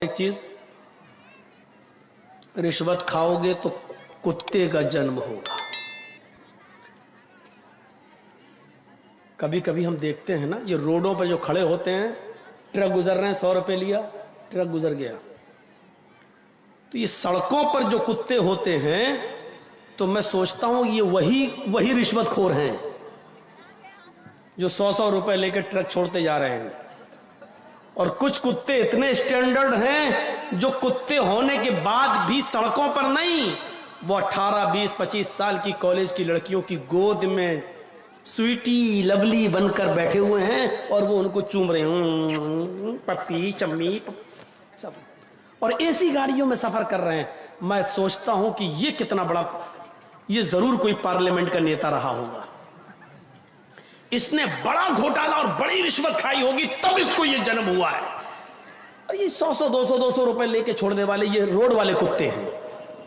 एक चीज, रिश्वत खाओगे तो कुत्ते का जन्म होगा। कभी कभी हम देखते हैं ना, ये रोडों पर जो खड़े होते हैं, ट्रक गुजर रहे हैं, 100 रुपये लिया, ट्रक गुजर गया। तो ये सड़कों पर जो कुत्ते होते हैं, तो मैं सोचता हूं ये वही रिश्वतखोर हैं जो 100 रुपए लेकर ट्रक छोड़ते जा रहे हैं। और कुछ कुत्ते इतने स्टैंडर्ड हैं जो कुत्ते होने के बाद भी सड़कों पर नहीं, वो 18, 20, 25 साल की कॉलेज की लड़कियों की गोद में स्वीटी लवली बनकर बैठे हुए हैं और वो उनको चूम रहे हैं, पप्पी चम्मी सब, और ऐसी गाड़ियों में सफर कर रहे हैं। मैं सोचता हूं कि ये कितना बड़ा, ये जरूर कोई पार्लियामेंट का नेता रहा होगा, इसने बड़ा घोटाला और बड़ी रिश्वत खाई होगी, तब इसको ये जन्म हुआ है। और ये 100, 200 रुपए लेके छोड़ने वाले ये रोड वाले कुत्ते हैं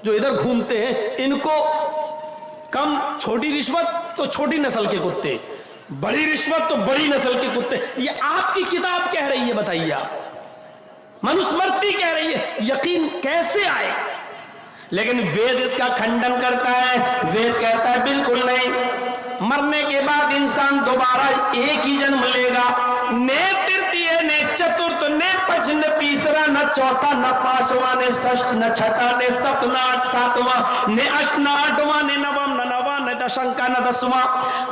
जो इधर घूमते हैं, इनको कम छोटी रिश्वत तो छोटी नस्ल के कुत्ते, बड़ी रिश्वत तो बड़ी नस्ल के कुत्ते। ये आपकी किताब कह रही है, बताइए आप, मनुस्मृति कह रही है, यकीन कैसे आए? लेकिन वेद इसका खंडन करता है। वेद कहता है बिल्कुल नहीं, मरने के बाद इंसान दोबारा एक ही जन्म लेगा। ने तृतीय, ने चतुर्थ, ने पंच, न तीसरा, न चौथा, न पांचवा, ने षष्ठ, न छठा, ने सप्त, न सातवां, ने अष्ट, न आठवां, ने नवम, न नवा, न दशंका, न 10वां।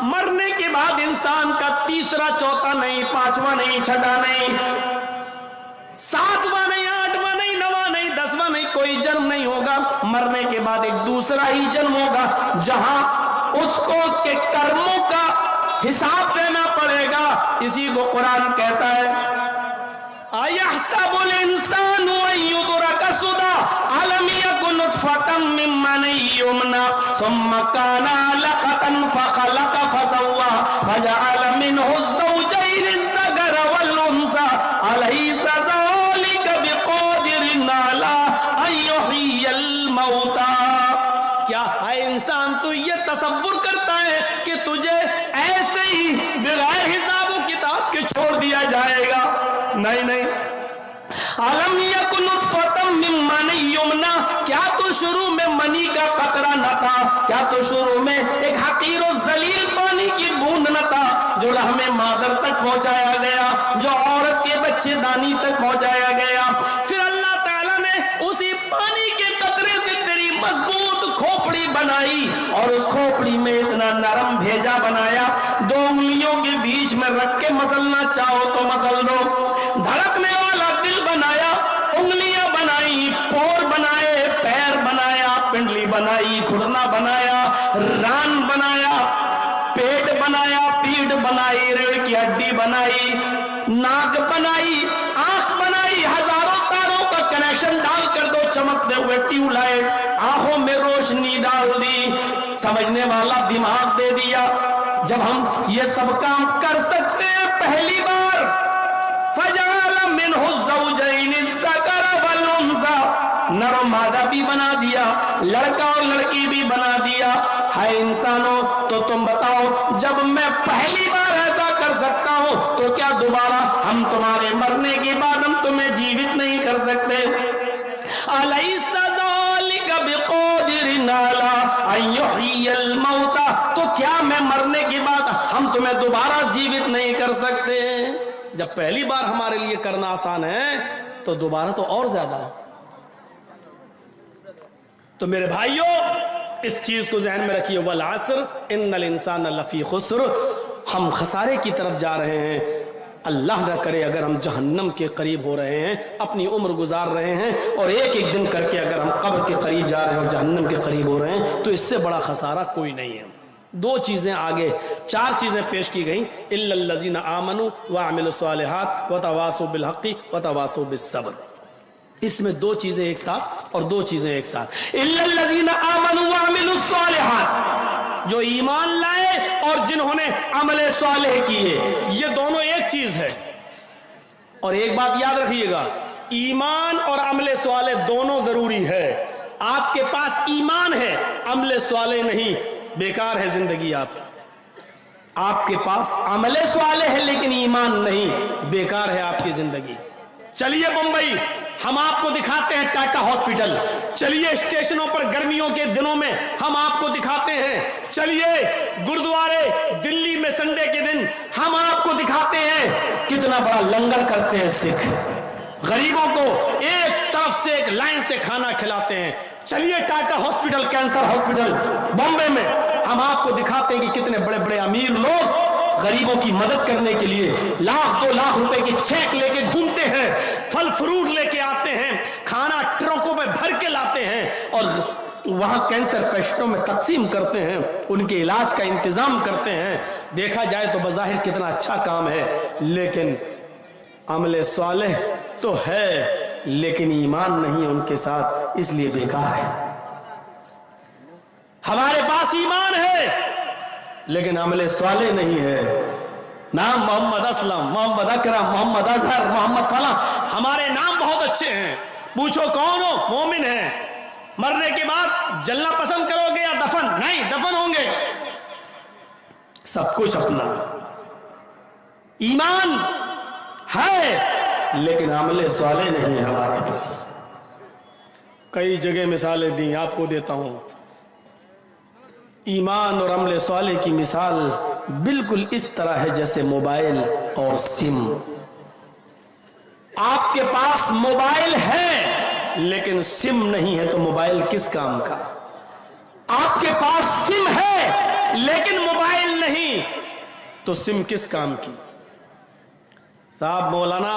मरने के बाद इंसान का तीसरा, चौथा नहीं, पांचवा नहीं, छठा नहीं, सातवां नहीं, आठवां नहीं, नवा नहीं, 10वां नहीं, कोई जन्म नहीं होगा। मरने के बाद एक दूसरा ही जन्म होगा, जहां उसको उसके कर्मों का हिसाब देना पड़ेगा। इसी को कुरान कहता है, अयहसबुल इंसानु अय्युद्रका सुदा अलम यकुन नुतफतम मिन मनी युमना सुम्मा काना अलकतन फखलक फसव्वा फजअल मिनहु ज़ौजैनि ज़कर वल उन्सा अलैसा ज़ालिका बिक़ादिरिन अला अन युह्यियल मौता। क्या है इंसान, तो ये तसव्वुर करता है कि तुझे ऐसे ही बगैर हिसाब किताब के छोड़ दिया जाएगा? नहीं नहीं। अलम यकुन नुतफतम मिन मनी युमना, क्या तो शुरू में मनी का कतरा न था? क्या तो शुरू में एक हकीर और जलील पानी की बूंद न था जो रहमे मादर तक पहुंचाया गया, जो औरत के बच्चे दानी तक पहुंचाया गया? फिर अल्लाह ताला ने उसी पानी के कतरे से तेरी मजबूत खोपड़ी बनाई और उस खोपड़ी में इतना नरम भेजा बनाया, 2 उंगलियों के बीच में रख के मसलना चाहो तो मसल दो। धड़कने वाला दिल बनाया, उंगलियां बनाई, पोर बनाए, पैर बनाया, पिंडली बनाई, घुटना बनाया, रान बनाया, पेट बनाया, पीठ बनाई, रीढ़ की हड्डी बनाई, नाक बनाई, आंख बनाई, हजारों तारों का कनेक्शन डाल कर दो, चमकते हुए ट्यूबलाइट, आंखों में रोशनी डाल दी, समझने वाला दिमाग दे दिया। जब हम ये सब काम कर सकते हैं पहली बार, फजअल मिनहु ज़ौजैनि ज़कर वल उन्सा, नर और मादा भी बना दिया, लड़का और लड़की भी बना दिया। हाय इंसानों, तो तुम बताओ, जब मैं पहली बार ऐसा कर सकता हूं तो क्या दोबारा हम तुम्हारे मरने के बाद हम तुम्हें जीवित नहीं कर सकते? अलैसा ज़ालिका बिक़ादिरिन अला अन युह्यियल मौता, तो क्या मैं मरने के बाद हम तुम्हें दोबारा जीवित नहीं कर सकते? जब पहली बार हमारे लिए करना आसान है तो दोबारा तो और ज्यादा। तो मेरे भाइयों, इस चीज को ज़हन में रखिए, वल अस्र इन्नल इंसान लफी खुस्र, हम खसारे की तरफ जा रहे हैं। अल्लाह न करे अगर हम जहन्नम के करीब हो रहे हैं, अपनी उम्र गुजार रहे हैं, और एक एक दिन करके अगर हम कब्र के करीब जा रहे हैं और जहन्नम के करीब हो रहे हैं, तो इससे बड़ा खसारा कोई नहीं है। 2 चीजें आगे, 4 चीजें पेश की गई, इल्लल्लज़ीना आमनू व अमिलुस्सालिहात व तवासौ बिल हक़्क़ि व तवासौ बिस सब्र। इसमें 2 चीजें एक साथ और 2 चीजें एक साथ। इल्लल्लज़ीना आमनू व अमिलुस्सालिहात, जो ईमान लाए और जिन्होंने अमले सालेह किए, ये दोनों एक चीज है। और एक बात याद रखिएगा, ईमान और अमले सालेह दोनों जरूरी है। आपके पास ईमान है, अमले सालेह नहीं, बेकार है जिंदगी आपकी। आपके पास अमले सालेह है लेकिन ईमान नहीं, बेकार है आपकी जिंदगी। चलिए बंबई, हम आपको दिखाते हैं टाटा हॉस्पिटल, चलिए स्टेशनों पर गर्मियों के दिनों में हम आपको दिखाते हैं, चलिए गुरुद्वारे दिल्ली में संडे के दिन हम आपको दिखाते हैं कितना बड़ा लंगर करते हैं सिख, गरीबों को एक तरफ से एक लाइन से खाना खिलाते हैं। चलिए Tata hospital, cancer hospital Bombay में हम आपको दिखाते हैं कि कितने बड़े बड़े अमीर लोग गरीबों की मदद करने के लिए लाख 2 लाख रुपए के चेक लेके घूमते हैं, फल फ्रूट लेके आते हैं, खाना ट्रकों में भर के लाते हैं और वहां कैंसर पेशेंटों में तकसीम करते हैं, उनके इलाज का इंतजाम करते हैं। देखा जाए तो बज़ाहिर कितना अच्छा काम है, लेकिन अमले सालेह तो है लेकिन ईमान नहीं है उनके साथ, इसलिए बेकार है। हमारे पास ईमान है लेकिन अमले सालेह नहीं है। नाम मोहम्मद असलम, मोहम्मद अकरम, मोहम्मद अजहर, मोहम्मद फला, हमारे नाम बहुत अच्छे हैं। पूछो कौन हो? मोमिन है। मरने के बाद जलना पसंद करोगे या दफन? नहीं, दफन होंगे। सब कुछ अपना ईमान है लेकिन अमले सालेह नहीं है हमारे पास। कई जगह मिसालें दी, आपको देता हूं। ईमान और अमले सालेह की मिसाल बिल्कुल इस तरह है जैसे मोबाइल और सिम। आपके पास मोबाइल है लेकिन सिम नहीं है तो मोबाइल किस काम का? आपके पास सिम है लेकिन मोबाइल नहीं तो सिम किस काम की? साहब मौलाना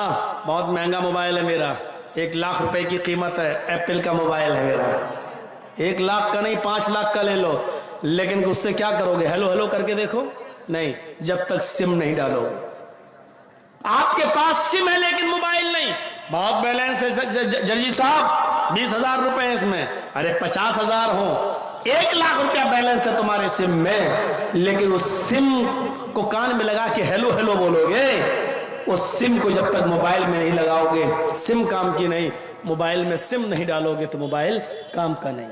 बहुत महंगा मोबाइल है मेरा, 1 लाख रुपए की कीमत है, एप्पल का मोबाइल है मेरा। 1 लाख का नहीं 5 लाख का ले लो, लेकिन उससे क्या करोगे? हेलो हेलो करके देखो, नहीं, जब तक सिम नहीं डालोगे। आपके पास सिम है लेकिन मोबाइल नहीं। बहुत बैलेंस है जर्जी साहब, 20,000 रुपए है इसमें। अरे 50,000 हो, 1 लाख रुपया बैलेंस है तुम्हारे सिम में, लेकिन उस सिम को कान में लगा के हेलो हेलो बोलोगे। उस सिम को जब तक मोबाइल में नहीं लगाओगे सिम काम की नहीं, मोबाइल में सिम नहीं डालोगे तो मोबाइल काम का नहीं।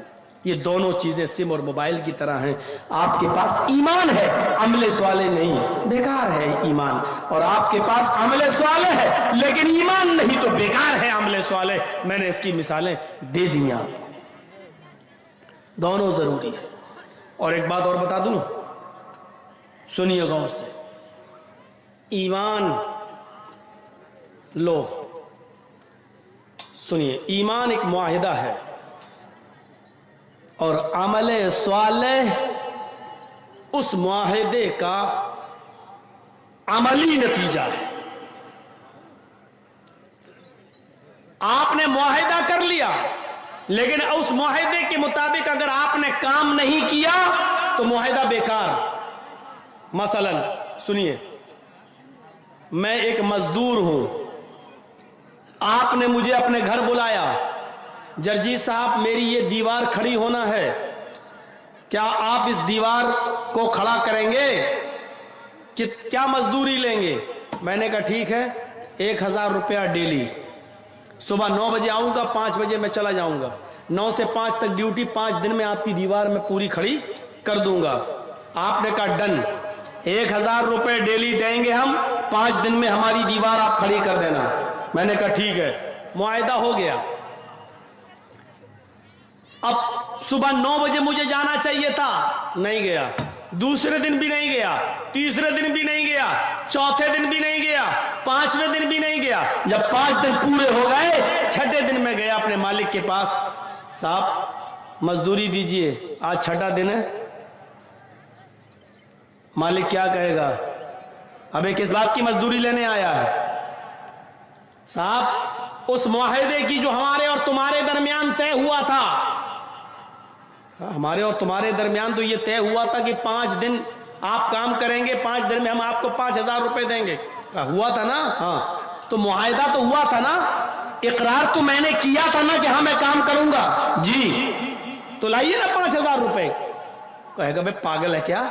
ये दोनों चीजें सिम और मोबाइल की तरह हैं। आपके पास ईमान है, अमले सालेह नहीं, बेकार है ईमान। और आपके पास अमले सालेह है लेकिन ईमान नहीं तो बेकार है अमले सालेह। मैंने इसकी मिसालें दे दी आपको, दोनों जरूरी है। और एक बात और बता दूं, सुनिए गौर से। ईमान लो, सुनिए, ईमान एक मुआहिदा है और अमले सालेह उस मुआहिदे का अमली नतीजा है। आपने मुआहिदा कर लिया लेकिन उस मुआहिदे के मुताबिक अगर आपने काम नहीं किया तो मुआहिदा बेकार। मसलन सुनिए, मैं एक मजदूर हूं, आपने मुझे अपने घर बुलाया, जर्जी साहब मेरी ये दीवार खड़ी होना है, क्या आप इस दीवार को खड़ा करेंगे कि क्या मजदूरी लेंगे? मैंने कहा ठीक है, 1,000 रुपया डेली। सुबह 9 बजे आऊंगा, 5 बजे मैं चला जाऊंगा, 9 से 5 तक ड्यूटी, 5 दिन में आपकी दीवार मैं पूरी खड़ी कर दूंगा। आपने कहा डन, 1,000 रुपये डेली देंगे हम, 5 दिन में हमारी दीवार आप खड़ी कर देना। मैंने कहा ठीक है, मुआहिदा हो गया। अब सुबह 9 बजे मुझे जाना चाहिए था, नहीं गया। दूसरे दिन भी नहीं गया, तीसरे दिन भी नहीं गया, चौथे दिन भी नहीं गया, 5वें दिन भी नहीं गया। जब 5 दिन पूरे हो गए, 6ठे दिन में गया अपने मालिक के पास, साहब मजदूरी दीजिए, आज 6ठा दिन है। मालिक क्या कहेगा? अबे किस बात की मजदूरी लेने आया है? साहब उस मुआहिदे की जो हमारे और तुम्हारे दरमियान तय हुआ था, हमारे और तुम्हारे दरमियान तो ये तय हुआ था कि 5 दिन आप काम करेंगे, 5 दिन में हम आपको 5,000 रुपए देंगे। हुआ था ना? हाँ, तो मुआहिदा तो हुआ था ना, इकरार तो मैंने किया था ना कि हाँ मैं काम करूंगा जी, तो लाइए ना 5,000 रुपए। कहेगा भाई पागल है क्या,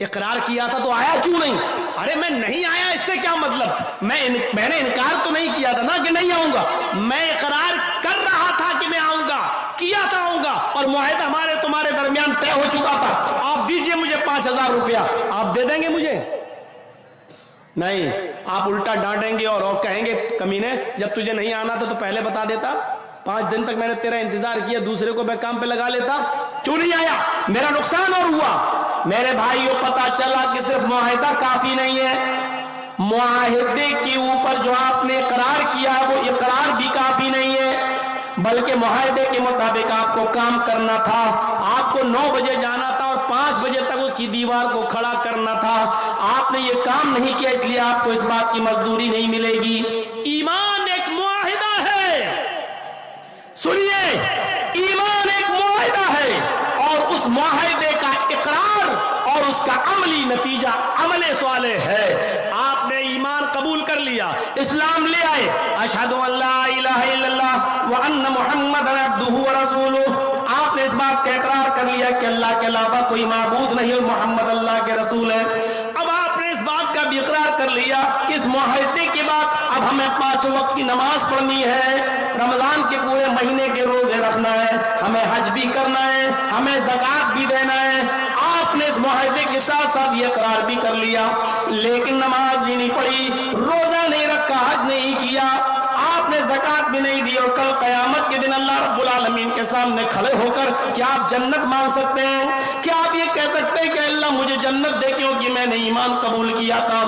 इकरार किया था तो आया क्यों नहीं? अरे मैं नहीं आया इससे क्या मतलब, मैंने इनकार तो नहीं किया था ना कि नहीं आऊंगा, मैं इकरार कर रहा था कि मैं आऊंगा, किया था आऊंगा, और मुआहिदा हमारे तुम्हारे दरमियान तय हो चुका था। आप दीजिए मुझे 5,000 रुपया, आप दे देंगे मुझे? नहीं, आप उल्टा डांटेंगे और कहेंगे कमीने जब तुझे नहीं आना था तो पहले बता देता। 5 दिन तक मैंने तेरा इंतजार किया, दूसरे को मैं काम पे लगा लेता, क्यों नहीं आया? मेरा नुकसान और हुआ। मेरे भाइयों, पता चला कि सिर्फ मुआहिदा काफी नहीं है, मुआहिदे के ऊपर जो आपने इकरार किया है वो इकरार भी काफी नहीं है, बल्कि मुआहिदे के मुताबिक आपको काम करना था। आपको 9 बजे जाना था और 5 बजे तक उसकी दीवार को खड़ा करना था। आपने ये काम नहीं किया, इसलिए आपको इस बात की मजदूरी नहीं मिलेगी। ईमान एक मुआहिदा है, सुनिए, ईमान एक मुआहिदा है और उस मुआहिदे का इकरार और उसका अमली नतीजा अमले स्वाले है। आपने ईमान कबूल कर लिया, इस्लाम ले आए, अशहदु अल्ला इलाहा इल्लल्लाह व अन्न मुहम्मदन अब्दुहु व रसूलुहु। आपने इस बात का इकरार कर लिया कि अल्लाह के अलावा कोई माबूद नहीं और मोहम्मद अल्लाह के रसूल है। अब आपने इस बात का भी इकरार कर लिया कि इस मुआहिदे के बाद अब हमें 5 वक्त की नमाज पढ़नी है, रमजान के पूरे महीने के रोजे रखना है, हमें हज भी करना है, हमें ज़कात भी देना है। आपने इस मुआहिदे के साथ साथ ये इकरार भी कर लिया, लेकिन नमाज भी नहीं पढ़ी, रोजा नहीं रखा, हज नहीं किया, आपने ज़कात भी नहीं दी और कल क़यामत के दिन अल्लाह रब्बुल आलमीन के सामने खड़े होकर क्या आप जन्नत मांग सकते हैं? क्या आप ये कह सकते हैं कि अल्लाह मुझे जन्नत दे, क्योंकि मैंने ईमान कबूल किया था,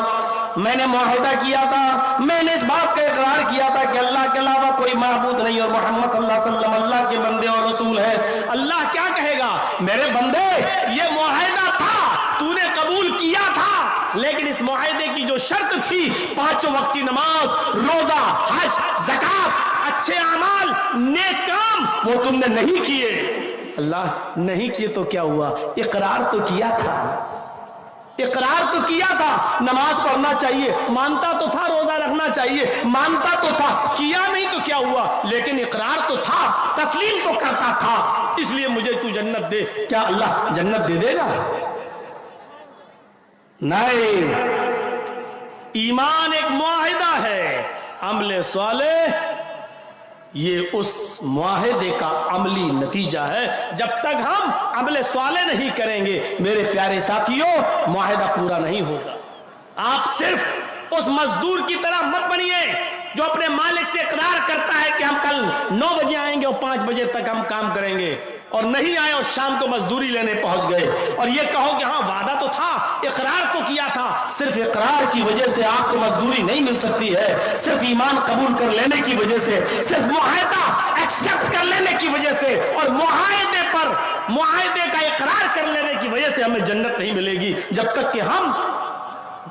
मैंने मुआहिदा किया था, मैंने इस बात का इकरार किया था कि अल्लाह के अलावा कोई माबूद नहीं और मोहम्मद सल्लल्लाहु अलैहि वसल्लम अल्लाह के बंदे और रसूल है। अल्लाह क्या कहेगा? मेरे बंदे, ये मुआहिदा था, तूने कबूल किया था, लेकिन इस मुआहिदे की जो शर्त थी 5 वक्त की नमाज, रोजा, हज, ज़कात, अच्छे अमाल, नेक काम, वो तुमने नहीं किए। अल्लाह नहीं किए तो क्या हुआ? इकरार तो किया था, इकरार तो किया था, नमाज पढ़ना चाहिए, मानता तो था, रोजा रखना चाहिए, मानता तो था, किया नहीं तो क्या हुआ? लेकिन इकरार तो था, तस्लीम तो करता था, इसलिए मुझे तू जन्नत दे। क्या अल्लाह जन्नत दे देगा? नहीं, ईमान एक मुआहिदा है, अमले स्वाले ये उस मुआहिदे का अमली नतीजा है। जब तक हम अमले स्वाले नहीं करेंगे मेरे प्यारे साथियों, मुआहिदा पूरा नहीं होगा। आप सिर्फ उस मजदूर की तरह मत बनिए जो अपने मालिक से इकरार करता है कि हम कल 9 बजे आएंगे और 5 बजे तक हम काम करेंगे, और नहीं आए और शाम को मजदूरी लेने पहुंच गए, और ये कहो कि हाँ वादा तो था, इकरार तो किया था। सिर्फ इकरार की वजह से आपको मजदूरी नहीं मिल सकती है, सिर्फ ईमान कबूल कर लेने की वजह से, सिर्फ मुआहिदा एक्सेप्ट कर लेने की वजह से और मुआहिदे पर मुआहिदे का इकरार कर लेने की वजह से हमें जन्नत नहीं मिलेगी। जब तक कि हम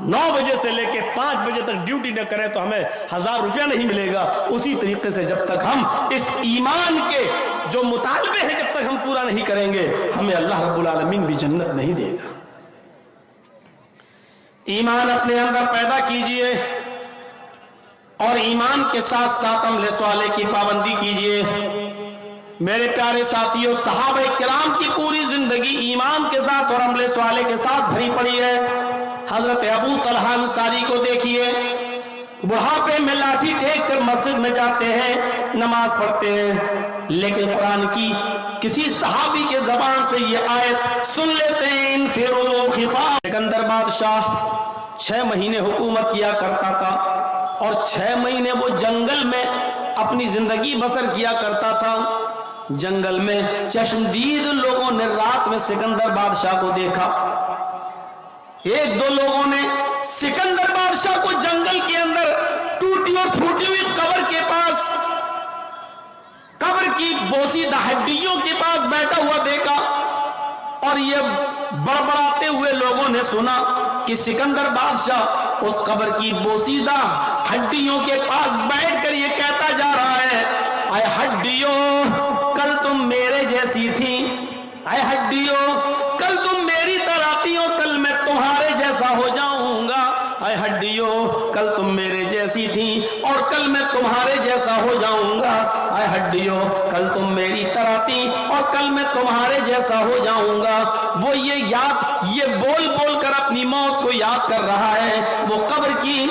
9 बजे से लेके 5 बजे तक ड्यूटी न करें तो हमें 1000 रुपया नहीं मिलेगा। उसी तरीके से जब तक हम इस ईमान के जो मुतालबे हैं जब तक हम पूरा नहीं करेंगे, हमें अल्लाह रब्बुल आलमीन भी जन्नत नहीं देगा। ईमान अपने अंदर पैदा कीजिए और ईमान के साथ साथ अमले स्वाले की पाबंदी कीजिए। मेरे प्यारे साथियों, सहाबा किराम की पूरी जिंदगी ईमान के साथ और अमले स्वाले के साथ भरी पड़ी है। हजरत अबू तलहा अंसारी को देखिए, बुढ़ापे में लाठी टेक कर मस्जिद में जाते हैं, नमाज पढ़ते हैं, लेकिन कुरान की किसी सहाबी के जबान से ये आयत सुन लेते हैं, इनफिरू खिफा। सिकंदर बादशाह 6 महीने हुकूमत किया करता था और 6 महीने वो जंगल में अपनी जिंदगी बसर किया करता था। जंगल में चश्मदीद लोगों ने रात में सिकंदर बादशाह को देखा। 1-2 लोगों ने सिकंदर बादशाह को जंगल के अंदर टूटी और फूटी हुई कब्र के पास, कब्र की बोसीदा हड्डियों के पास बैठा हुआ देखा, और ये बड़बड़ाते हुए लोगों ने सुना कि सिकंदर बादशाह उस कब्र की बोसीदा हड्डियों के पास बैठकर ये कहता जा रहा है, आए हड्डियों कल तुम मेरे जैसी थी, आए हड्डियों कल तुम मेरी तरह थी, कल मैं तुम्हारे जैसा हो जाऊंगा। आए हड्डियों कल तुम मेरे जैसी थी और कल मैं तुम्हारे जैसा हो जाऊंगा। आए हड्डियों कल तुम मेरी तरह थी और कल मैं तुम्हारे जैसा हो जाऊंगा। वो ये बोल बोल कर अपनी मौत को याद कर रहा है। वो कब्र की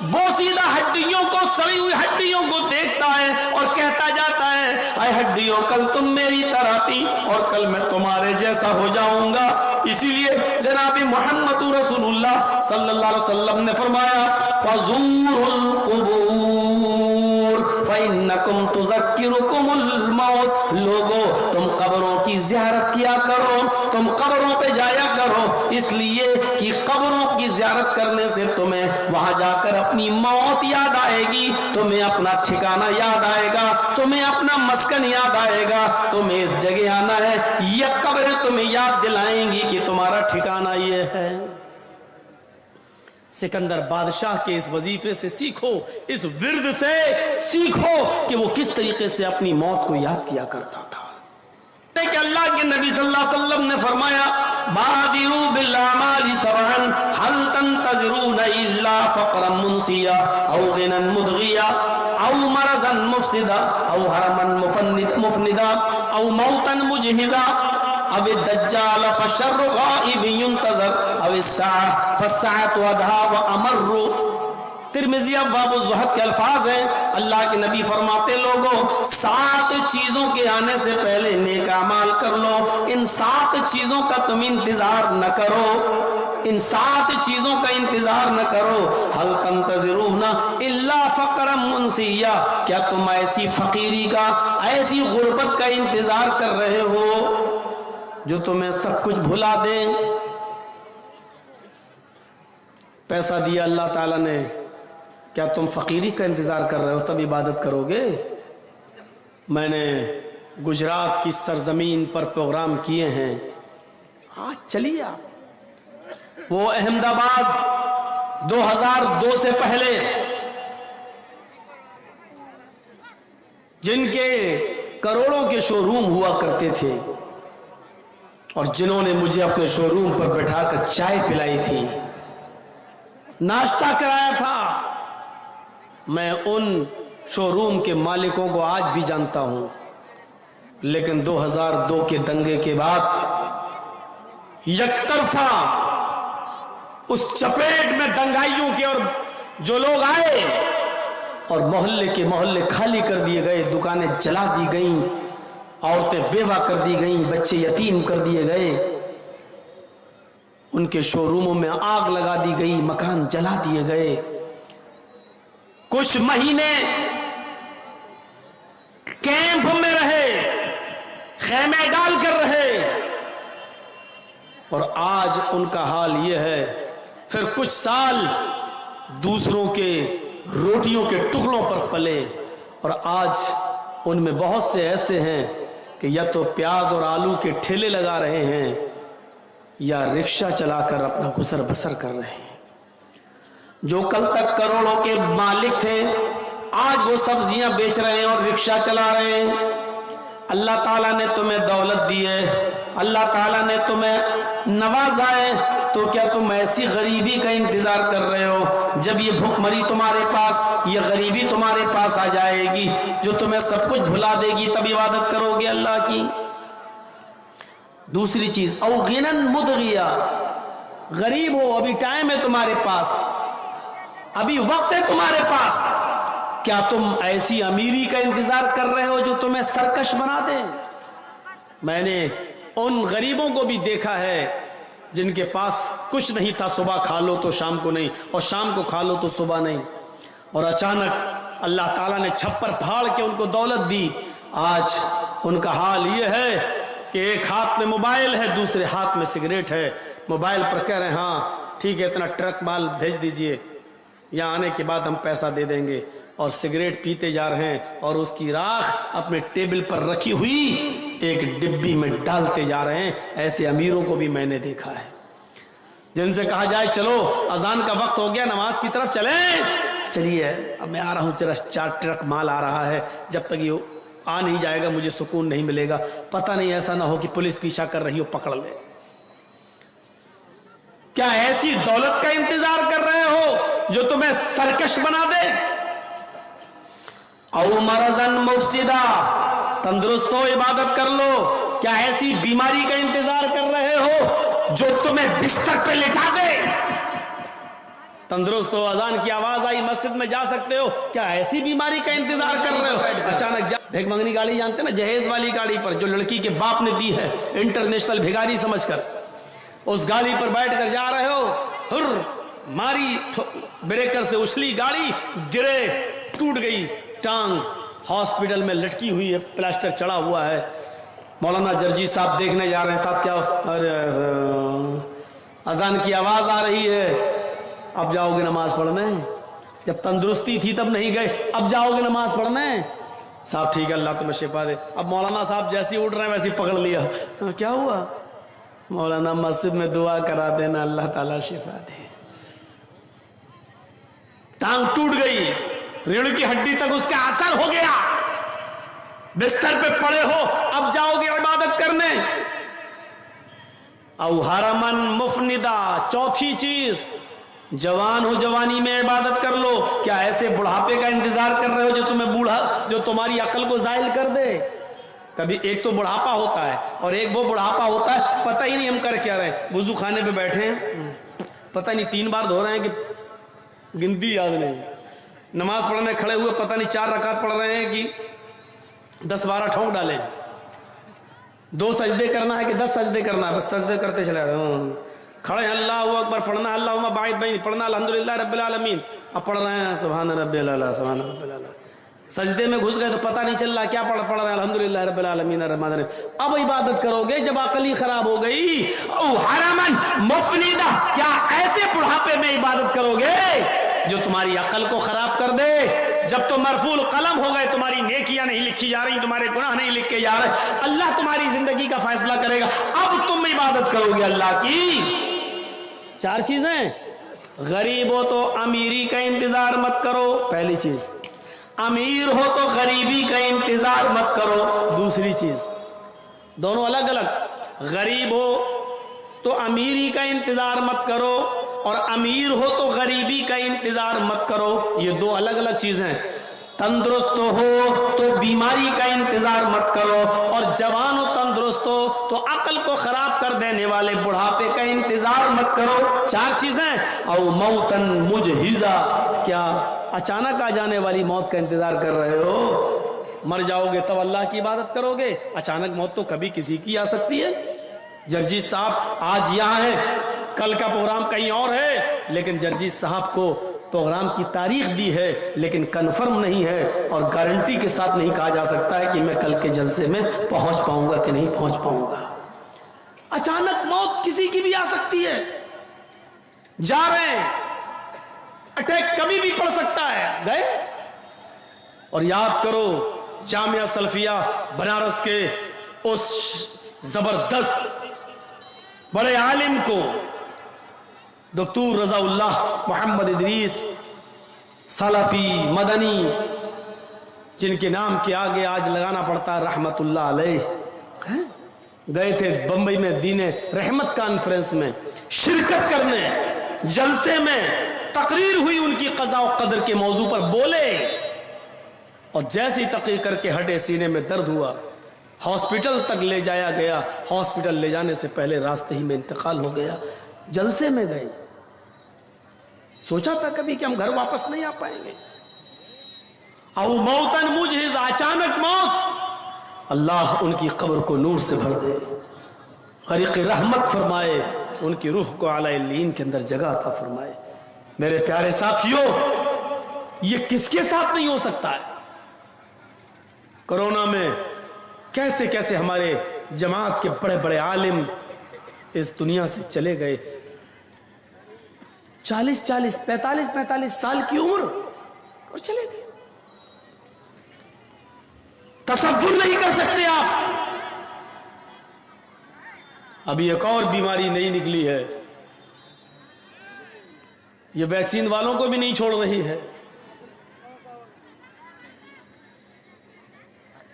बोसीदा हड्डियों को, सड़ी हुई हड्डियों को देखता है और कहता जाता है, अय हड्डियों, कल तुम मेरी तरह थी और कल मैं तुम्हारे जैसा हो जाऊंगा। इसीलिए जनाबी मोहम्मद रसूलुल्लाह सल्लल्लाहु अलैहि वसल्लम ने फरमाया, फज़ूरुल कुबूर फ़इन्नकुम तुज़क्किरुकुमुल मौत। लोगों, तुम कब्रों की ज़ियारत किया करो, तुम कब्रों पे जाया करो, इसलिए कि कब्रों की ज़ियारत करने से तुम्हें वहां जाकर अपनी मौत याद आएगी, तुम्हें अपना ठिकाना याद आएगा, तुम्हें अपना मस्कन याद आएगा, तुम्हें इस जगह आना है। ये कब्रें तुम्हें याद दिलाएंगी कि तुम्हारा ठिकाना ये है। सिकंदर बादशाह के इस वजीफे से सीखो, इस विर्द से सीखो कि वो किस तरीके से अपनी मौत को याद किया करता था। कि अल्लाह के नबी सल्लल्लाहु अलैहि वसल्लम ने फरमाया, बादिरू बिल आमाली सबअन हल तंतज़िरून इल्ला फ़क़रन मुनसिया औ गिनन मुदगिया औ मरज़न मुफसिदा औ हरमन मुफनिदा औ मौतन मुजहिजा अब दज्जाल फशर्रु गाइब युंतज़र अब अस्साअ फस्साअतु अदहा व अमर्रु। तिर्मिज़ी अब्वाब ज़ुहद के अल्फाज हैं। अल्लाह के नबी फरमाते, लोगों, 7 चीजों के आने से पहले नेक अमाल कर लो। इन 7 चीजों का तुम इंतजार न करो, इन 7 चीजों का इंतजार न करो। हल तंतज़िरूना इल्ला फ़क़रम मुनसिया, क्या तुम ऐसी फकीरी का, ऐसी गुर्बत का इंतजार कर रहे हो जो तुम्हें सब कुछ भुला दे? पैसा दिया अल्लाह ताला ने, क्या तुम फकीरी का इंतजार कर रहे हो तब इबादत करोगे? मैंने गुजरात की सरजमीन पर प्रोग्राम किए हैं, आज चलिए आप। वो अहमदाबाद 2002 से पहले जिनके करोड़ों के शोरूम हुआ करते थे और जिन्होंने मुझे अपने शोरूम पर बैठाकर चाय पिलाई थी, नाश्ता कराया था, मैं उन शोरूम के मालिकों को आज भी जानता हूं। लेकिन 2002 के दंगे के बाद यकतरफा उस चपेट में दंगाइयों के और जो लोग आए और मोहल्ले के मोहल्ले खाली कर दिए गए, दुकानें जला दी गईं, औरतें बेवा कर दी गईं, बच्चे यतीम कर दिए गए, उनके शोरूमों में आग लगा दी गई, मकान जला दिए गए। कुछ महीने कैंप में रहे, खेमे डाल कर रहे, और आज उनका हाल यह है। फिर कुछ साल दूसरों के रोटियों के टुकड़ों पर पले, और आज उनमें बहुत से ऐसे हैं कि या तो प्याज और आलू के ठेले लगा रहे हैं या रिक्शा चलाकर अपना गुजर बसर कर रहे हैं। जो कल तक करोड़ों के मालिक थे, आज वो सब्जियां बेच रहे हैं और रिक्शा चला रहे हैं। अल्लाह ताला ने तुम्हें दौलत दी है, अल्लाह ताला ने तुम्हें नवाजा है, तो क्या तुम ऐसी गरीबी का इंतजार कर रहे हो जब ये भुखमरी तुम्हारे पास, ये गरीबी तुम्हारे पास आ जाएगी जो तुम्हें सब कुछ भुला देगी, तब इबादत करोगे अल्लाह की? दूसरी चीज, औ गिनन मुदगिया, गरीब हो, अभी टाइम है तुम्हारे पास, अभी वक्त है तुम्हारे पास, क्या तुम ऐसी अमीरी का इंतजार कर रहे हो जो तुम्हें सरकश बना दे? मैंने उन गरीबों को भी देखा है जिनके पास कुछ नहीं था, सुबह खा लो तो शाम को नहीं, और शाम को खा लो तो सुबह नहीं, और अचानक अल्लाह ताला ने छप्पर फाड़ के उनको दौलत दी। आज उनका हाल ये है कि एक हाथ में मोबाइल है, दूसरे हाथ में सिगरेट है। मोबाइल पर कह रहे हैं, हाँ ठीक है, इतना ट्रक माल भेज दीजिए, यहाँ आने के बाद हम पैसा दे देंगे, और सिगरेट पीते जा रहे हैं और उसकी राख अपने टेबल पर रखी हुई एक डिब्बी में डालते जा रहे हैं। ऐसे अमीरों को भी मैंने देखा है, जिनसे कहा जाए चलो अजान का वक्त हो गया, नमाज की तरफ चले, चलिए अब मैं आ रहा हूँ, जरा 4 ट्रक माल आ रहा है, जब तक ये आ नहीं जाएगा मुझे सुकून नहीं मिलेगा, पता नहीं ऐसा ना हो कि पुलिस पीछा कर रही हो पकड़ ले। क्या ऐसी दौलत का इंतजार कर रहे हो जो तुम्हें सरकश बना दे? औ मरज़न मुफसिदा, तंदुरुस्त हो इबादत कर लो। क्या ऐसी बीमारी का इंतजार कर रहे हो जो तुम्हें बिस्तर पे लिटा दे? तंदुरुस्त हो, अजान की आवाज आई, मस्जिद में जा सकते हो, क्या ऐसी बीमारी का इंतजार कर रहे हो? अचानक भीख मंगनी गाड़ी जानते ना, जहेज वाली गाड़ी पर जो लड़की के बाप ने दी है इंटरनेशनल भिखारी समझकर, उस गाड़ी पर बैठकर जा रहे हो, हुर मारी ब्रेकर से उछली गाड़ी, गिरे, टूट गई टांग, हॉस्पिटल में लटकी हुई है, प्लास्टर चढ़ा हुआ है। मौलाना जर्जी साहब देखने जा रहे हैं, साहब क्या, अरे अजान की आवाज आ रही है, अब जाओगे नमाज पढ़ने? जब तंदुरुस्ती थी तब नहीं गए, अब जाओगे नमाज पढ़ने? साहब ठीक है, अल्लाह तुम्हें शिफा दे। अब मौलाना साहब जैसे उठ रहे हैं वैसे पकड़ लिया, तो क्या हुआ? मौलाना मस्जिद में दुआ करा देना, अल्लाह ताला शिफा दे। टांग टूट गई, रीढ़ की हड्डी तक उसका असर हो गया, बिस्तर पे पड़े हो, अब जाओगे इबादत करने? औ हरमन मुफनिदा, चौथी चीज, जवान हो जवानी में इबादत कर लो। क्या ऐसे बुढ़ापे का इंतजार कर रहे हो जो तुम्हें बूढ़ा, जो तुम्हारी अकल को जाहिल कर दे? कभी एक तो बुढ़ापा होता है और एक वो बुढ़ापा होता है पता ही नहीं हम कर क्या रहे हैं। वुजू खाने पे बैठे हैं, पता नहीं 3 बार धो रहे हैं कि गिनती याद नहीं। नमाज पढ़ने खड़े हुए पता नहीं 4 रकात पढ़ रहे हैं कि 10-12 ठोंक डाले। 2 सजदे करना है कि 10 सजदे करना है, बस सजदे करते चले रहे। खड़े हैं, अल्लाह अकबर पढ़ना, अल्लाहुम्मा बाइद बैनी पढ़ना, अल्हम्दुलिल्लाह रब्बिल आलमीन, अब पढ़ रहे हैं सुभान रब्बिल आला, सुभान रब्बिल आला। सजदे में घुस गए तो पता नहीं चल रहा क्या पढ़ रहे हैं, अल्हम्दुलिल्लाह रब्बिल आलमीन अर्रहमान अर्रहीम। अब इबादत करोगे जब अकल ही खराब हो गई। ओ हरमन मुफनिदा, क्या ऐसे बुढ़ापे में इबादत करोगे जो तुम्हारी अकल को खराब कर दे? जब तो मरफूल कलम हो गए, तुम्हारी नेकियां नहीं लिखी जा रही, तुम्हारे गुनाह नहीं लिखे जा रहे, अल्लाह तुम्हारी जिंदगी का फैसला करेगा। अब तुम इबादत करोगे अल्लाह की। 4 चीजें, गरीब हो तो अमीरी का इंतजार मत करो, पहली चीज। अमीर हो तो गरीबी का इंतजार मत करो, दूसरी चीज। दोनों अलग अलग। गरीब हो तो अमीरी का इंतजार मत करो और अमीर हो तो गरीबी का इंतजार मत करो, ये 2 अलग अलग चीजें। तंदुरुस्त हो तो बीमारी का इंतजार मत करो और जवान हो तंदुरुस्त हो तो अकल को खराब कर देने वाले बुढ़ापे का इंतजार मत करो। 4 चीजें। और मौतन मुजहिजा, क्या अचानक आ जाने वाली मौत का इंतजार कर रहे हो? मर जाओगे तब अल्लाह की इबादत करोगे? अचानक मौत तो कभी किसी की आ सकती है। जर्जी साहब आज यहाँ है, कल का प्रोग्राम कहीं और है, लेकिन जर्जी साहब को प्रोग्राम की तारीख दी है लेकिन कंफर्म नहीं है और गारंटी के साथ नहीं कहा जा सकता है कि मैं कल के जलसे में पहुंच पाऊंगा कि नहीं पहुंच पाऊंगा। अचानक मौत किसी की भी आ सकती है। जा रहे हैं, अटैक कभी भी पड़ सकता है। गए और याद करो जामिया सल्फिया बनारस के उस जबरदस्त बड़े आलिम को, डॉक्टर रज़ाउल्लाह मोहम्मद इदरीस सलाफी मदनी, जिनके नाम के आगे आज लगाना पड़ता है रहमतुल्लाह अलैह। गए थे बंबई में दीने रहमत कॉन्फ्रेंस में शिरकत करने, जलसे में तकरीर हुई, उनकी क़ज़ा व क़दर के मौजू पर बोले और जैसी तकरीर करके हटे सीने में दर्द हुआ, हॉस्पिटल तक ले जाया गया। हॉस्पिटल ले जाने से पहले रास्ते ही में इंतकाल हो गया। जलसे में गए, सोचा था कभी कि हम घर वापस नहीं आ पाएंगे। औ मौतन मुजहिज, अचानक मौत। अल्लाह उनकी कब्र को नूर से भर दे, गरीक़ रहमत फरमाए, उनकी रूह को आला इल्लीन के अंदर जगह अता फरमाए। मेरे प्यारे साथियों, ये किसके साथ नहीं हो सकता है? कोरोना में कैसे कैसे हमारे जमात के बड़े बड़े आलिम इस दुनिया से चले गए। 40-40, 45-45 साल की उम्र और चले गए। तसव्वुर नहीं कर सकते आप। अभी एक और बीमारी नई निकली है, ये वैक्सीन वालों को भी नहीं छोड़ रही है।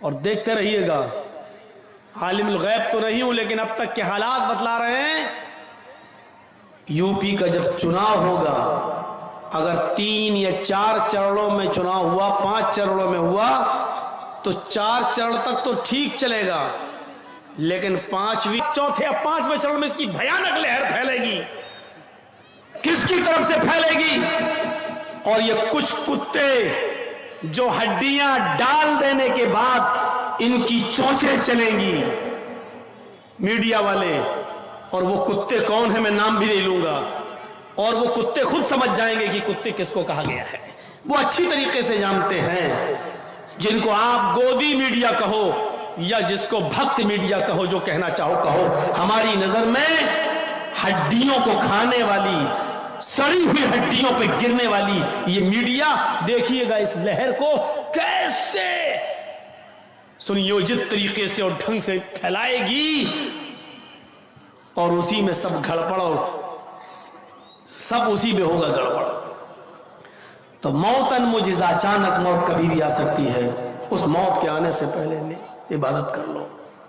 और देखते रहिएगा, आलिमुल गैब तो नहीं हूं लेकिन अब तक के हालात बतला रहे हैं। यूपी का जब चुनाव होगा, अगर 3 या 4 चरणों में चुनाव हुआ, 5 चरणों में हुआ, तो 4 चरण तक तो ठीक चलेगा, लेकिन 5वें, चौथे या 5वें चरण में इसकी भयानक लहर फैलेगी। किस जिसकी तरफ से फैलेगी। और ये कुछ कुत्ते जो हड्डियां डाल देने के बाद इनकी चोंचें चलेंगी, मीडिया वाले, और वो कुत्ते कौन है मैं नाम भी नहीं लूंगा, और वो कुत्ते खुद समझ जाएंगे कि कुत्ते किसको कहा गया है। वो अच्छी तरीके से जानते हैं, जिनको आप गोदी मीडिया कहो या जिसको भक्त मीडिया कहो, जो कहना चाहो कहो, हमारी नजर में हड्डियों को खाने वाली, सड़ी हुई हड्डियों पे गिरने वाली ये मीडिया, देखिएगा इस लहर को कैसे सुनियोजित तरीके से और ढंग से फैलाएगी, और उसी में सब गड़बड़ और सब उसी में होगा गड़बड़। तो मौतन मुजिज़ा, अचानक मौत कभी भी आ सकती है। उस मौत के आने से पहले ने इबादत कर लो।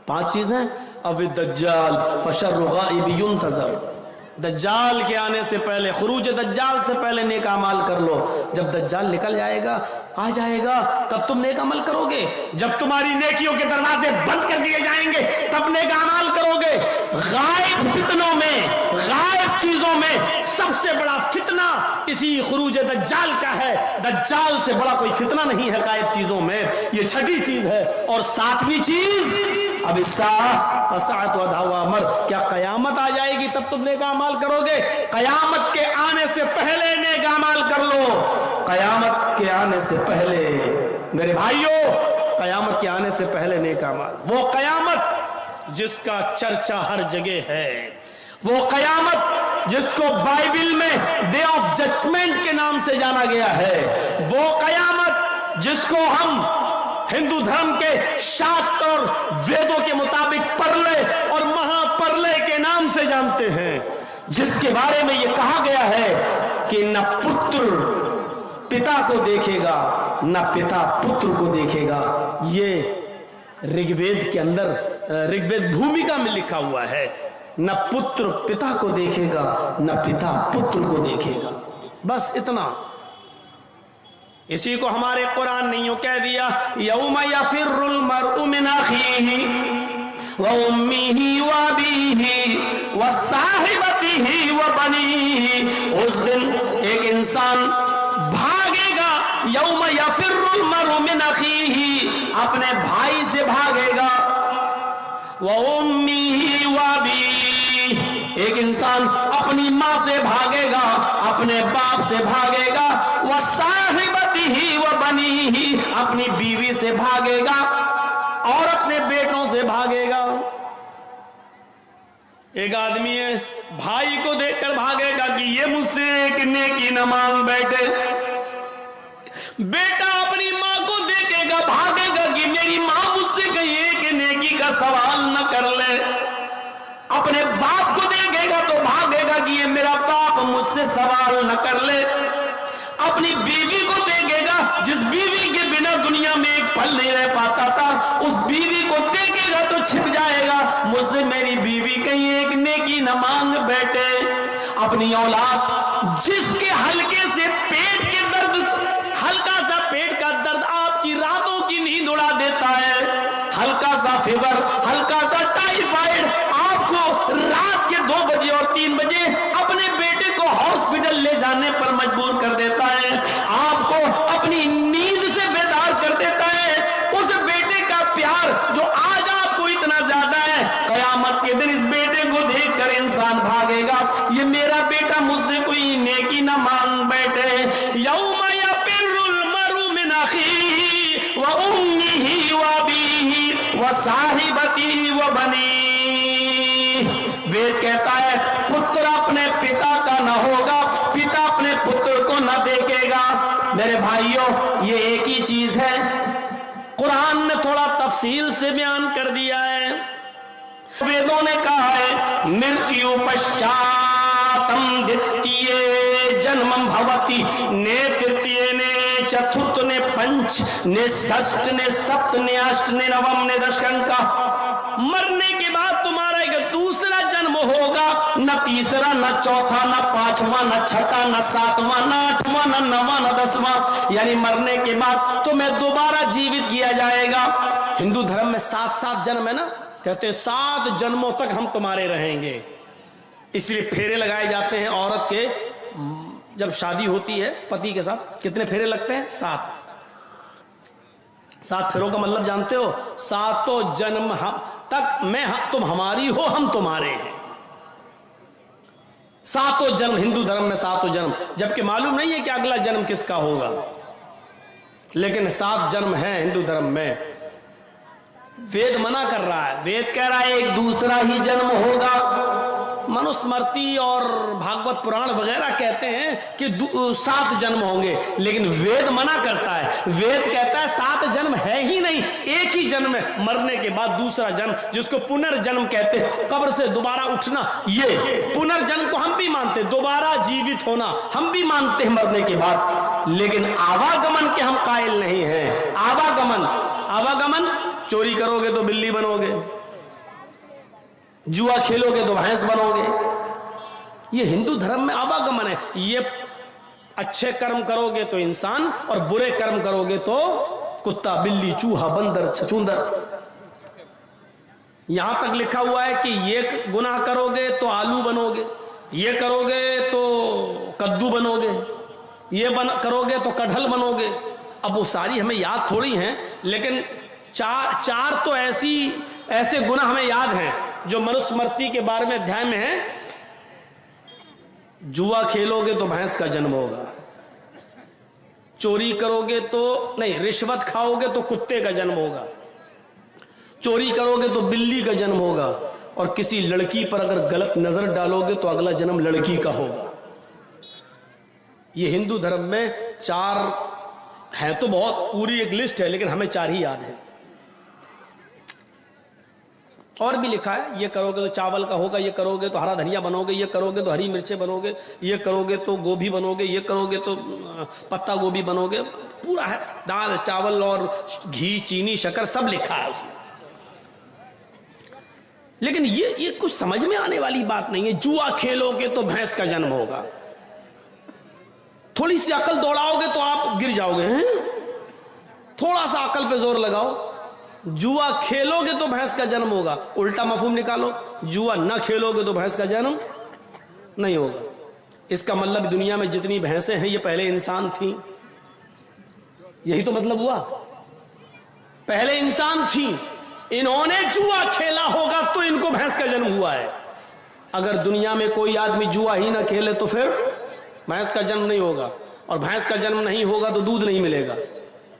5 चीजें। अब दज्जाल फशर्रु गाइब युंतज़र, दज्जाल के आने से पहले, खुरूज दज्जाल से पहले नेक अमाल कर लो। जब दज्जाल निकल जाएगा, आ जाएगा, तब तुम नेक अमल करोगे। जब तुम्हारी नेकियों के दरवाजे बंद कर दिए जाएंगे, तब नेक अमाल करोगे। गायब फितनों में, गायब चीजों में सबसे बड़ा फितना इसी खुरूज दज्जाल का है। दज्जाल से बड़ा कोई फितना नहीं है गायब चीजों में। ये 6ठी चीज है। और 7वीं चीज, अब क्या कयामत आ जाएगी तब तुम नेक अमाल करोगे? कयामत के आने से पहले नेक अमाल कर लो। कयामत के आने से पहले मेरे भाइयों, कयामत के आने से पहले नेक अमाल। वो कयामत जिसका चर्चा हर जगह है, वो कयामत जिसको बाइबल में डे ऑफ जजमेंट के नाम से जाना गया है, वो कयामत जिसको हम हिंदू धर्म के शास्त्र और वेदों के मुताबिक परलय और महापरलय के नाम से जानते हैं, जिसके बारे में यह कहा गया है कि न पुत्र पिता को देखेगा, न पिता पुत्र को देखेगा। ये ऋग्वेद के अंदर, ऋग्वेद भूमिका में लिखा हुआ है। न पुत्र पिता को देखेगा, न पिता पुत्र को देखेगा। बस इतना। इसी को हमारे कुरान ने यूं कह दिया, यौम यफिर्रुल मर्उ मिन अखीही व उम्मिही व अबीही व साहिबतिही व बनीही। उस दिन एक इंसान भागेगा, यौम यफिर्रुल मर्उ मिन अखीही, अपने भाई से भागेगा, व उम्मिही व अबीही, एक इंसान अपनी मां से भागेगा, अपने बाप से भागेगा, व साहिबतिही व बनीही, अपनी बीवी से भागेगा और अपने बेटों से भागेगा। एक आदमी है, भाई को देखकर भागेगा कि ये मुझसे एक नेकी न मांग बैठे। बेटा अपनी मां को देखेगा, भागेगा कि मेरी मां मुझसे कहीं एक नेकी का सवाल न कर ले। अपने बाप को देखेगा तो भागेगा कि ये मेरा बाप मुझसे सवाल न कर ले। अपनी बीवी को देखेगा, जिस बीवी के बिना दुनिया में एक पल नहीं रह पाता था, उस बीवी को देखेगा तो छिप जाएगा, मुझसे मेरी बीवी कहीं एक नेकी न मांग बैठे। अपनी औलाद, जिसके हल्के से पेट के दर्द, हल्का सा पेट का दर्द आपकी रातों की नींद उड़ा देता है, हल्का सा फीवर, हल्का सा टाइफाइड आपको रात के 2 बजे और 3 बजे अपने बेटे को हॉस्पिटल ले जाने पर मजबूर कर देता है, आपको अपनी नींद से बेदार कर देता है। उस बेटे का प्यार जो आज आपको इतना ज्यादा है, कयामत के दिन इस बेटे को देखकर इंसान भागेगा, ये मेरा बेटा मुझसे कोई नेकी ना मांग बैठे। यौम यफिर्रुल मर्उ मिन अखीही व उम्मिही व अबीही व साहिबतिही व बनीही। वेद कहता है, पुत्र अपने पिता का न होगा, पिता अपने पुत्र को न देखेगा। मेरे भाइयों, ये एक ही चीज है, कुरान ने थोड़ा तफसील से बयान कर दिया है। वेदों ने कहा है, मृत्यु पश्चातम द्वितीय जन्मम भवति, ने तृतीय ने चतुर्थ ने पंच ने षष्ठ ने सप्त ने अष्ट ने नवम ने दशकं का। मरने के बाद तुम्हारा एक दूसरा जन्म होगा, न तीसरा, न चौथा, न पांचवा, न छठा, न सातवां, न आठवां, न नवां, न 10वां। यानी मरने के बाद तुम्हें दोबारा जीवित किया जाएगा। हिंदू धर्म में 7 जन्म है ना, कहते 7 जन्मों तक हम तुम्हारे रहेंगे, इसलिए फेरे लगाए जाते हैं औरत के जब शादी होती है पति के साथ कितने फेरे लगते हैं? 7। 7 फेरों का मतलब जानते हो? 7 जन्म तक तुम हमारी हो, हम तुम्हारे हैं। 7 जन्म हिंदू धर्म में, 7 जन्म, जबकि मालूम नहीं है कि अगला जन्म किसका होगा, लेकिन 7 जन्म है हिंदू धर्म में। वेद मना कर रहा है, वेद कह रहा है एक दूसरा ही जन्म होगा। मनुस्मृति और भागवत पुराण वगैरह कहते हैं कि 7 जन्म होंगे, लेकिन वेद मना करता है। वेद कहता है 7 जन्म है ही नहीं, एक ही जन्म है, मरने के बाद दूसरा जन्म, जिसको पुनर्जन्म कहते हैं, कब्र से दोबारा उठना। ये पुनर्जन्म को हम भी मानते, दोबारा जीवित होना हम भी मानते हैं मरने के बाद, लेकिन आवागमन के हम कायल नहीं हैं। आवागमन, चोरी करोगे तो बिल्ली बनोगे, जुआ खेलोगे तो भैंस बनोगे। ये हिंदू धर्म में आवागमन है। ये अच्छे कर्म करोगे तो इंसान और बुरे कर्म करोगे तो कुत्ता, बिल्ली, चूहा, बंदर, छछूंदर। यहां तक लिखा हुआ है कि ये गुनाह करोगे तो आलू बनोगे, ये करोगे तो कद्दू बनोगे, ये करोगे तो कटहल बनोगे। अब वो सारी हमें याद थोड़ी हैं, लेकिन चार तो ऐसे गुनाह हमें याद हैं जो मनुस्मृति के बारे में अध्याय में है। जुआ खेलोगे तो भैंस का जन्म होगा, चोरी करोगे तो नहीं, रिश्वत खाओगे तो कुत्ते का जन्म होगा, चोरी करोगे तो बिल्ली का जन्म होगा, और किसी लड़की पर अगर गलत नजर डालोगे तो अगला जन्म लड़की का होगा। ये हिंदू धर्म में 4 है, तो बहुत पूरी एक लिस्ट है, लेकिन हमें 4 ही याद है। और भी लिखा है, ये करोगे तो चावल का होगा, ये करोगे तो हरा धनिया बनोगे, ये करोगे तो हरी मिर्चें बनोगे, ये करोगे तो गोभी बनोगे, ये करोगे तो पत्ता गोभी बनोगे। पूरा है, दाल चावल और घी चीनी शक्कर सब लिखा है उसमें। लेकिन ये कुछ समझ में आने वाली बात नहीं है। जुआ खेलोगे तो भैंस का जन्म होगा, थोड़ी सी अकल दौड़ाओगे तो आप गिर जाओगे हैं? थोड़ा सा अकल पे जोर लगाओ। जुआ खेलोगे तो भैंस का जन्म होगा, उल्टा मफहूम निकालो, जुआ न खेलोगे तो भैंस का जन्म नहीं होगा। इसका मतलब दुनिया में जितनी भैंसें हैं ये पहले इंसान थी, यही तो मतलब हुआ। पहले इंसान थी, इन्होंने जुआ खेला होगा तो इनको भैंस का जन्म हुआ है। अगर दुनिया में कोई आदमी जुआ ही ना खेले तो फिर भैंस का जन्म नहीं होगा, और भैंस का जन्म नहीं होगा तो दूध नहीं मिलेगा,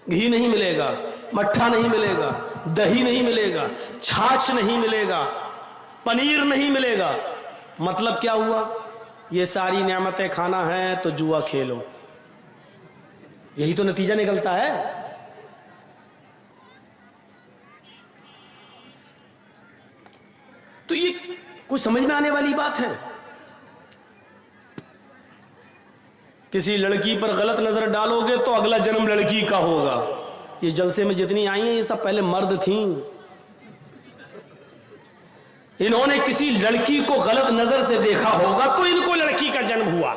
घी नहीं मिलेगा, मट्ठा नहीं मिलेगा, दही नहीं मिलेगा, छाछ नहीं मिलेगा, पनीर नहीं मिलेगा। मतलब क्या हुआ? ये सारी नेमतें खाना है तो जुआ खेलो, यही तो नतीजा निकलता है। तो ये कुछ समझ में आने वाली बात है। किसी लड़की पर गलत नजर डालोगे तो अगला जन्म लड़की का होगा। ये जलसे में जितनी आई हैं ये सब पहले मर्द थीं। इन्होंने किसी लड़की को गलत नजर से देखा होगा तो इनको लड़की का जन्म हुआ।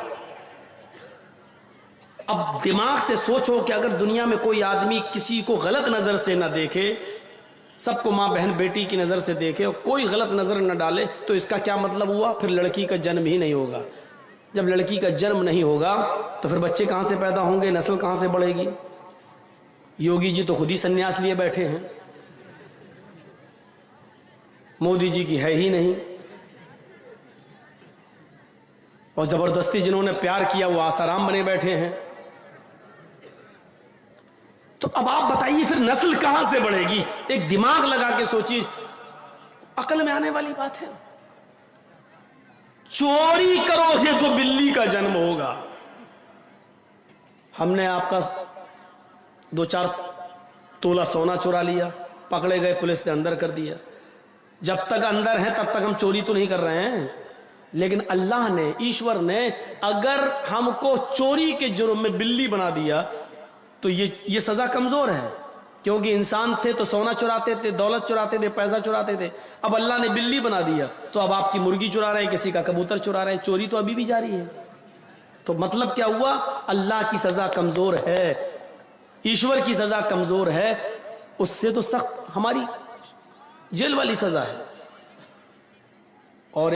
अब दिमाग से सोचो कि अगर दुनिया में कोई आदमी किसी को गलत नजर से ना देखे, सबको मां बहन बेटी की नजर से देखे और कोई गलत नजर न डाले, तो इसका क्या मतलब हुआ? फिर लड़की का जन्म ही नहीं होगा। जब लड़की का जन्म नहीं होगा तो फिर बच्चे कहां से पैदा होंगे, नस्ल कहां से बढ़ेगी? योगी जी तो खुद ही सन्यास लिए बैठे हैं, मोदी जी की है ही नहीं, और जबरदस्ती जिन्होंने प्यार किया वो आसाराम बने बैठे हैं। तो अब आप बताइए फिर नस्ल कहां से बढ़ेगी? एक दिमाग लगा के सोचिए, अकल में आने वाली बात है। चोरी करोगे तो बिल्ली का जन्म होगा। हमने आपका 2-4 तोला सोना चुरा लिया, पकड़े गए, पुलिस ने अंदर कर दिया। जब तक अंदर हैं तब तक हम चोरी तो नहीं कर रहे हैं, लेकिन अल्लाह ने, ईश्वर ने अगर हमको चोरी के जुर्म में बिल्ली बना दिया तो ये सजा कमजोर है, क्योंकि इंसान थे तो सोना चुराते थे, दौलत चुराते थे, पैसा चुराते थे। अब अल्लाह ने बिल्ली बना दिया तो अब आपकी मुर्गी चुरा रहे हैं, किसी का कबूतर चुरा रहे हैं, चोरी तो अभी भी जारी है। तो मतलब क्या हुआ? अल्लाह की सजा कमजोर है, ईश्वर की सजा कमजोर है, उससे तो सख्त हमारी जेल वाली सजा है।